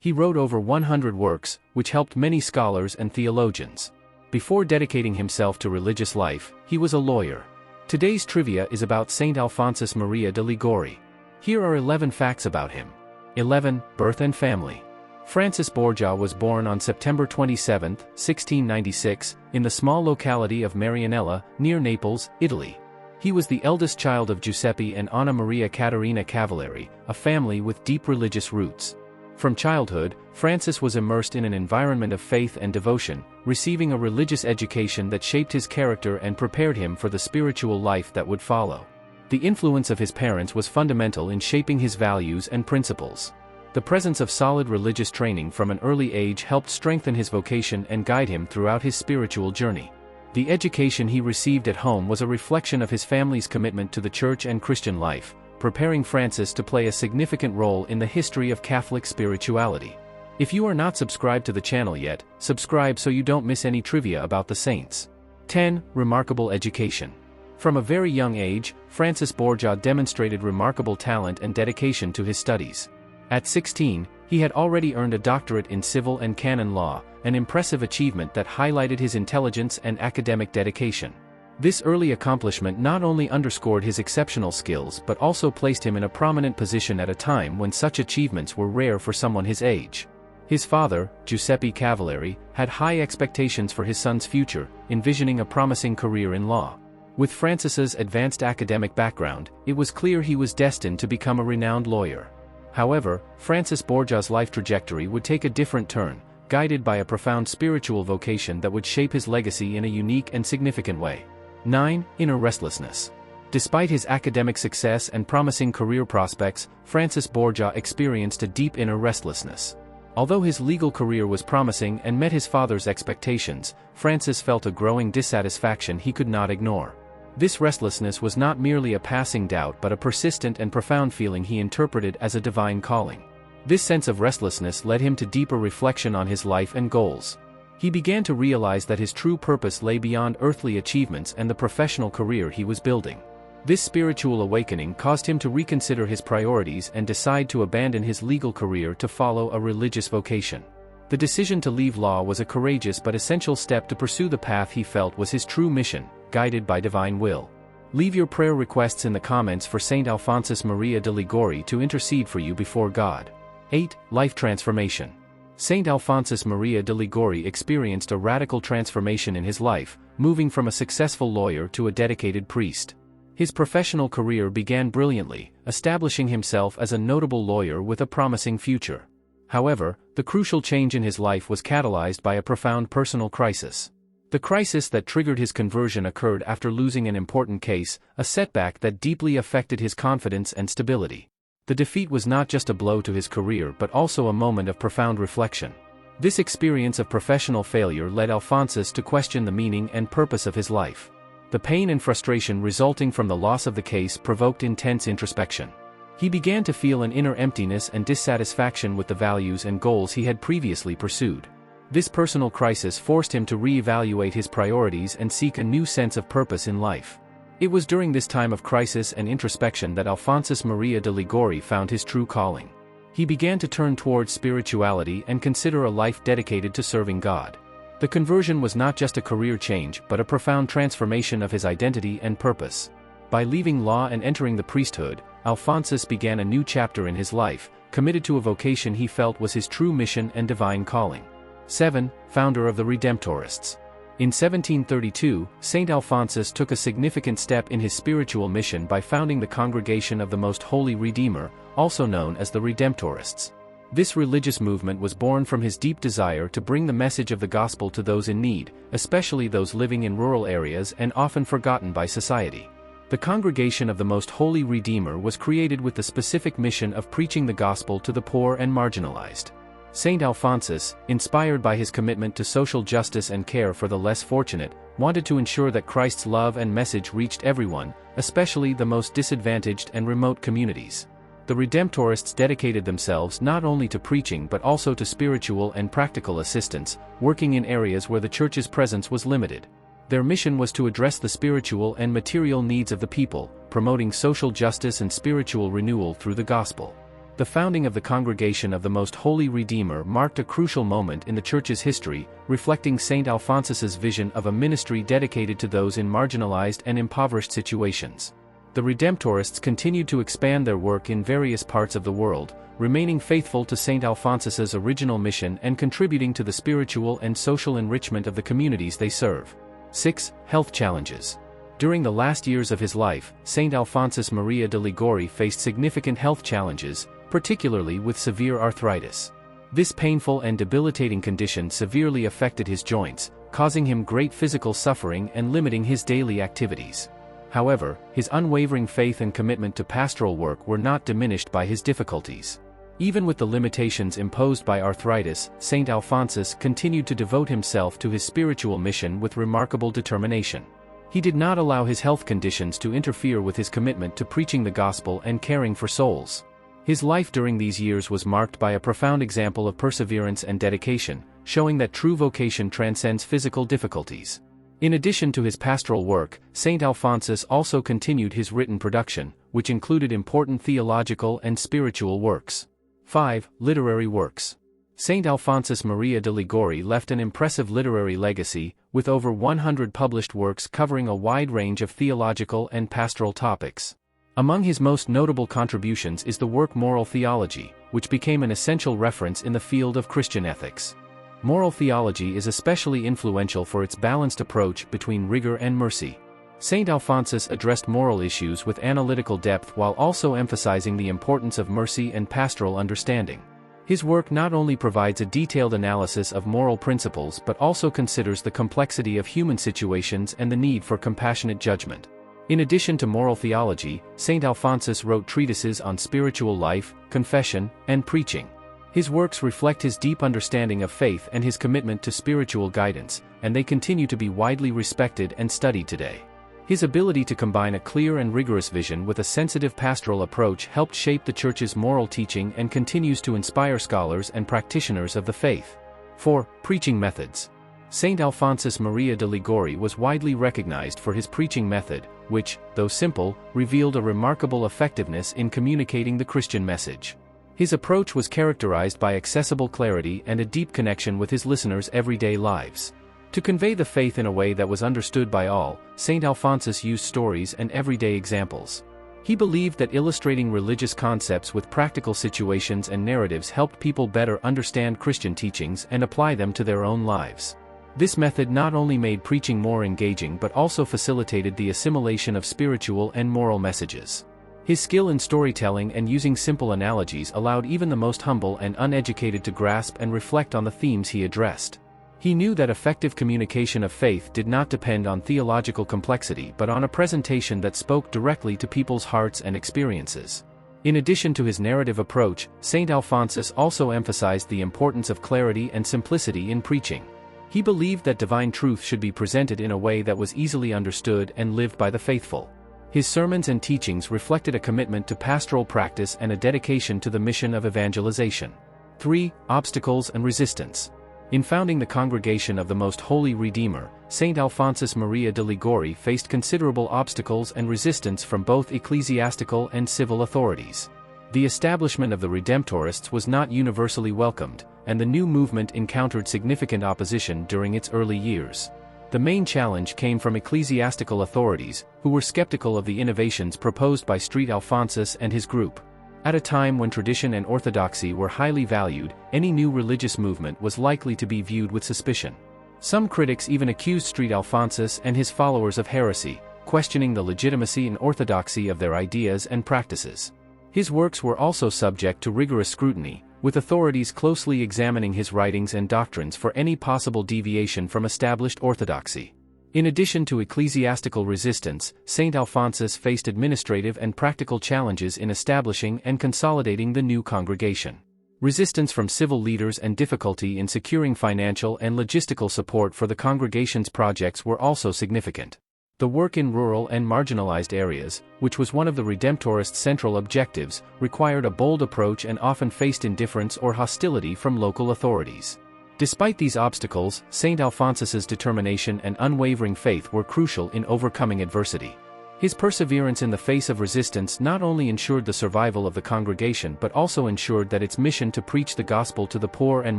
He wrote over 100 works, which helped many scholars and theologians. Before dedicating himself to religious life, he was a lawyer. Today's trivia is about Saint Alphonsus Maria de Liguori. Here are 11 facts about him. 11. Birth and family. Francis Borgia was born on September 27, 1696, in the small locality of Marianella, near Naples, Italy. He was the eldest child of Giuseppe and Anna Maria Caterina Cavalieri, a family with deep religious roots. From childhood, Francis was immersed in an environment of faith and devotion, receiving a religious education that shaped his character and prepared him for the spiritual life that would follow. The influence of his parents was fundamental in shaping his values and principles. The presence of solid religious training from an early age helped strengthen his vocation and guide him throughout his spiritual journey. The education he received at home was a reflection of his family's commitment to the church and Christian life, preparing Francis to play a significant role in the history of Catholic spirituality. If you are not subscribed to the channel yet, subscribe so you don't miss any trivia about the saints. 10. Remarkable education. From a very young age, Francis Borgia demonstrated remarkable talent and dedication to his studies. At 16, he had already earned a doctorate in civil and canon law, an impressive achievement that highlighted his intelligence and academic dedication. This early accomplishment not only underscored his exceptional skills but also placed him in a prominent position at a time when such achievements were rare for someone his age. His father, Giuseppe Cavalieri, had high expectations for his son's future, envisioning a promising career in law. With Francis's advanced academic background, it was clear he was destined to become a renowned lawyer. However, Francis Borgia's life trajectory would take a different turn, guided by a profound spiritual vocation that would shape his legacy in a unique and significant way. 9. Inner restlessness. Despite his academic success and promising career prospects, Francis Borgia experienced a deep inner restlessness. Although his legal career was promising and met his father's expectations, Francis felt a growing dissatisfaction he could not ignore. This restlessness was not merely a passing doubt but a persistent and profound feeling he interpreted as a divine calling. This sense of restlessness led him to deeper reflection on his life and goals. He began to realize that his true purpose lay beyond earthly achievements and the professional career he was building. This spiritual awakening caused him to reconsider his priorities and decide to abandon his legal career to follow a religious vocation. The decision to leave law was a courageous but essential step to pursue the path he felt was his true mission, guided by divine will. Leave your prayer requests in the comments for Saint Alphonsus Maria de Liguori to intercede for you before God. 8. Life transformation. Saint Alphonsus Maria de Liguori experienced a radical transformation in his life, moving from a successful lawyer to a dedicated priest. His professional career began brilliantly, establishing himself as a notable lawyer with a promising future. However, the crucial change in his life was catalyzed by a profound personal crisis. The crisis that triggered his conversion occurred after losing an important case, a setback that deeply affected his confidence and stability. The defeat was not just a blow to his career but also a moment of profound reflection. This experience of professional failure led Alphonsus to question the meaning and purpose of his life. The pain and frustration resulting from the loss of the case provoked intense introspection. He began to feel an inner emptiness and dissatisfaction with the values and goals he had previously pursued. This personal crisis forced him to re-evaluate his priorities and seek a new sense of purpose in life. It was during this time of crisis and introspection that Alphonsus Maria de Liguori found his true calling. He began to turn towards spirituality and consider a life dedicated to serving God. The conversion was not just a career change but a profound transformation of his identity and purpose. By leaving law and entering the priesthood, Alphonsus began a new chapter in his life, committed to a vocation he felt was his true mission and divine calling. 7. Founder of the Redemptorists. In 1732, Saint Alphonsus took a significant step in his spiritual mission by founding the Congregation of the Most Holy Redeemer, also known as the Redemptorists. This religious movement was born from his deep desire to bring the message of the gospel to those in need, especially those living in rural areas and often forgotten by society. The Congregation of the Most Holy Redeemer was created with the specific mission of preaching the gospel to the poor and marginalized. Saint Alphonsus, inspired by his commitment to social justice and care for the less fortunate, wanted to ensure that Christ's love and message reached everyone, especially the most disadvantaged and remote communities. The Redemptorists dedicated themselves not only to preaching but also to spiritual and practical assistance, working in areas where the Church's presence was limited. Their mission was to address the spiritual and material needs of the people, promoting social justice and spiritual renewal through the gospel. The founding of the Congregation of the Most Holy Redeemer marked a crucial moment in the Church's history, reflecting Saint Alphonsus's vision of a ministry dedicated to those in marginalized and impoverished situations. The Redemptorists continued to expand their work in various parts of the world, remaining faithful to Saint Alphonsus's original mission and contributing to the spiritual and social enrichment of the communities they serve. 6. Health challenges. During the last years of his life, Saint Alphonsus Maria de Liguori faced significant health challenges, particularly with severe arthritis. This painful and debilitating condition severely affected his joints, causing him great physical suffering and limiting his daily activities. However, his unwavering faith and commitment to pastoral work were not diminished by his difficulties. Even with the limitations imposed by arthritis, Saint Alphonsus continued to devote himself to his spiritual mission with remarkable determination. He did not allow his health conditions to interfere with his commitment to preaching the gospel and caring for souls. His life during these years was marked by a profound example of perseverance and dedication, showing that true vocation transcends physical difficulties. In addition to his pastoral work, Saint Alphonsus also continued his written production, which included important theological and spiritual works. 5. Literary works. Saint Alphonsus Maria de Liguori left an impressive literary legacy, with over 100 published works covering a wide range of theological and pastoral topics. Among his most notable contributions is the work Moral Theology, which became an essential reference in the field of Christian ethics. Moral theology is especially influential for its balanced approach between rigor and mercy. Saint Alphonsus addressed moral issues with analytical depth while also emphasizing the importance of mercy and pastoral understanding. His work not only provides a detailed analysis of moral principles but also considers the complexity of human situations and the need for compassionate judgment. In addition to moral theology, Saint Alphonsus wrote treatises on spiritual life, confession, and preaching. His works reflect his deep understanding of faith and his commitment to spiritual guidance, and they continue to be widely respected and studied today. His ability to combine a clear and rigorous vision with a sensitive pastoral approach helped shape the Church's moral teaching and continues to inspire scholars and practitioners of the faith. 4. Preaching methods. Saint Alphonsus Maria de Liguori was widely recognized for his preaching method, which, though simple, revealed a remarkable effectiveness in communicating the Christian message. His approach was characterized by accessible clarity and a deep connection with his listeners' everyday lives. To convey the faith in a way that was understood by all, Saint Alphonsus used stories and everyday examples. He believed that illustrating religious concepts with practical situations and narratives helped people better understand Christian teachings and apply them to their own lives. This method not only made preaching more engaging but also facilitated the assimilation of spiritual and moral messages. His skill in storytelling and using simple analogies allowed even the most humble and uneducated to grasp and reflect on the themes he addressed. He knew that effective communication of faith did not depend on theological complexity but on a presentation that spoke directly to people's hearts and experiences. In addition to his narrative approach, Saint Alphonsus also emphasized the importance of clarity and simplicity in preaching. He believed that divine truth should be presented in a way that was easily understood and lived by the faithful. His sermons and teachings reflected a commitment to pastoral practice and a dedication to the mission of evangelization. 3. Obstacles and resistance. In founding the Congregation of the Most Holy Redeemer, Saint Alphonsus Maria de Liguori faced considerable obstacles and resistance from both ecclesiastical and civil authorities. The establishment of the Redemptorists was not universally welcomed, and the new movement encountered significant opposition during its early years. The main challenge came from ecclesiastical authorities, who were skeptical of the innovations proposed by Saint Alphonsus and his group. At a time when tradition and orthodoxy were highly valued, any new religious movement was likely to be viewed with suspicion. Some critics even accused Saint Alphonsus and his followers of heresy, questioning the legitimacy and orthodoxy of their ideas and practices. His works were also subject to rigorous scrutiny, with authorities closely examining his writings and doctrines for any possible deviation from established orthodoxy. In addition to ecclesiastical resistance, Saint Alphonsus faced administrative and practical challenges in establishing and consolidating the new congregation. Resistance from civil leaders and difficulty in securing financial and logistical support for the congregation's projects were also significant. The work in rural and marginalized areas, which was one of the Redemptorist central objectives, required a bold approach and often faced indifference or hostility from local authorities. Despite these obstacles, Saint Alphonsus's determination and unwavering faith were crucial in overcoming adversity. His perseverance in the face of resistance not only ensured the survival of the congregation but also ensured that its mission to preach the gospel to the poor and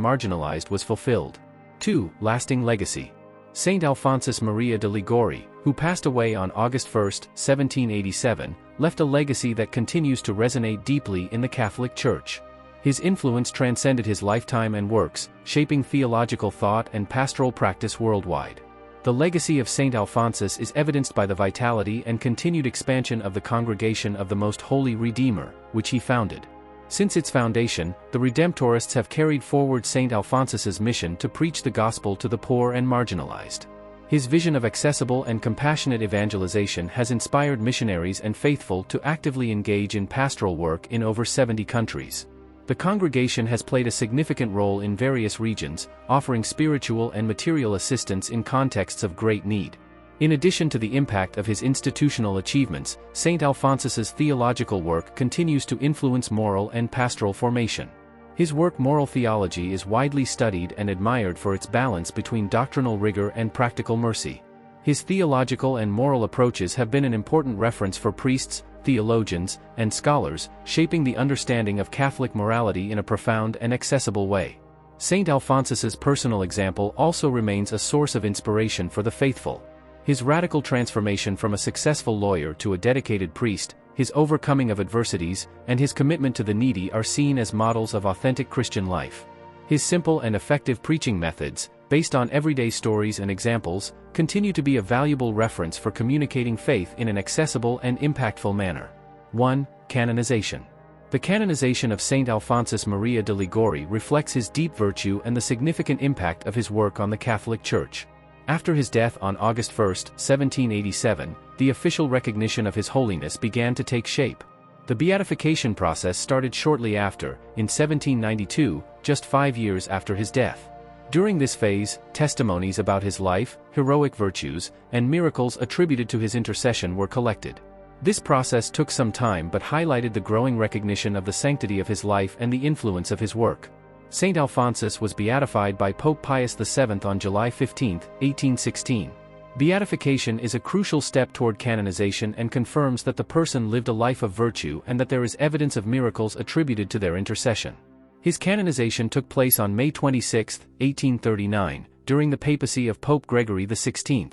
marginalized was fulfilled. 2. Lasting legacy. Saint Alphonsus Maria de Liguori, who passed away on August 1, 1787, left a legacy that continues to resonate deeply in the Catholic Church. His influence transcended his lifetime and works, shaping theological thought and pastoral practice worldwide. The legacy of Saint Alphonsus is evidenced by the vitality and continued expansion of the Congregation of the Most Holy Redeemer, which he founded. Since its foundation, the Redemptorists have carried forward Saint Alphonsus's mission to preach the gospel to the poor and marginalized. His vision of accessible and compassionate evangelization has inspired missionaries and faithful to actively engage in pastoral work in over 70 countries. The congregation has played a significant role in various regions, offering spiritual and material assistance in contexts of great need. In addition to the impact of his institutional achievements, Saint Alphonsus's theological work continues to influence moral and pastoral formation. His work Moral Theology is widely studied and admired for its balance between doctrinal rigor and practical mercy. His theological and moral approaches have been an important reference for priests, theologians, and scholars, shaping the understanding of Catholic morality in a profound and accessible way. Saint Alphonsus's personal example also remains a source of inspiration for the faithful. His radical transformation from a successful lawyer to a dedicated priest, his overcoming of adversities, and his commitment to the needy are seen as models of authentic Christian life. His simple and effective preaching methods, based on everyday stories and examples, continue to be a valuable reference for communicating faith in an accessible and impactful manner. 1. Canonization. The canonization of Saint Alphonsus Maria de Liguori reflects his deep virtue and the significant impact of his work on the Catholic Church. After his death on August 1, 1787, the official recognition of his holiness began to take shape. The beatification process started shortly after, in 1792, just 5 years after his death. During this phase, testimonies about his life, heroic virtues, and miracles attributed to his intercession were collected. This process took some time but highlighted the growing recognition of the sanctity of his life and the influence of his work. Saint Alphonsus was beatified by Pope Pius VII on July 15, 1816. Beatification is a crucial step toward canonization and confirms that the person lived a life of virtue and that there is evidence of miracles attributed to their intercession. His canonization took place on May 26, 1839, during the papacy of Pope Gregory XVI.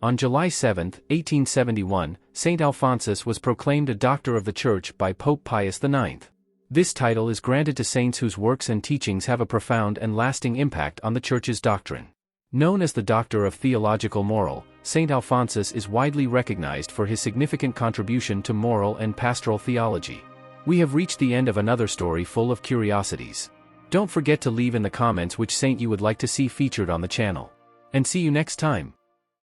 On July 7, 1871, Saint Alphonsus was proclaimed a Doctor of the Church by Pope Pius IX. This title is granted to saints whose works and teachings have a profound and lasting impact on the Church's doctrine. Known as the Doctor of Theological Moral, Saint Alphonsus is widely recognized for his significant contribution to moral and pastoral theology. We have reached the end of another story full of curiosities. Don't forget to leave in the comments which saint you would like to see featured on the channel. And see you next time.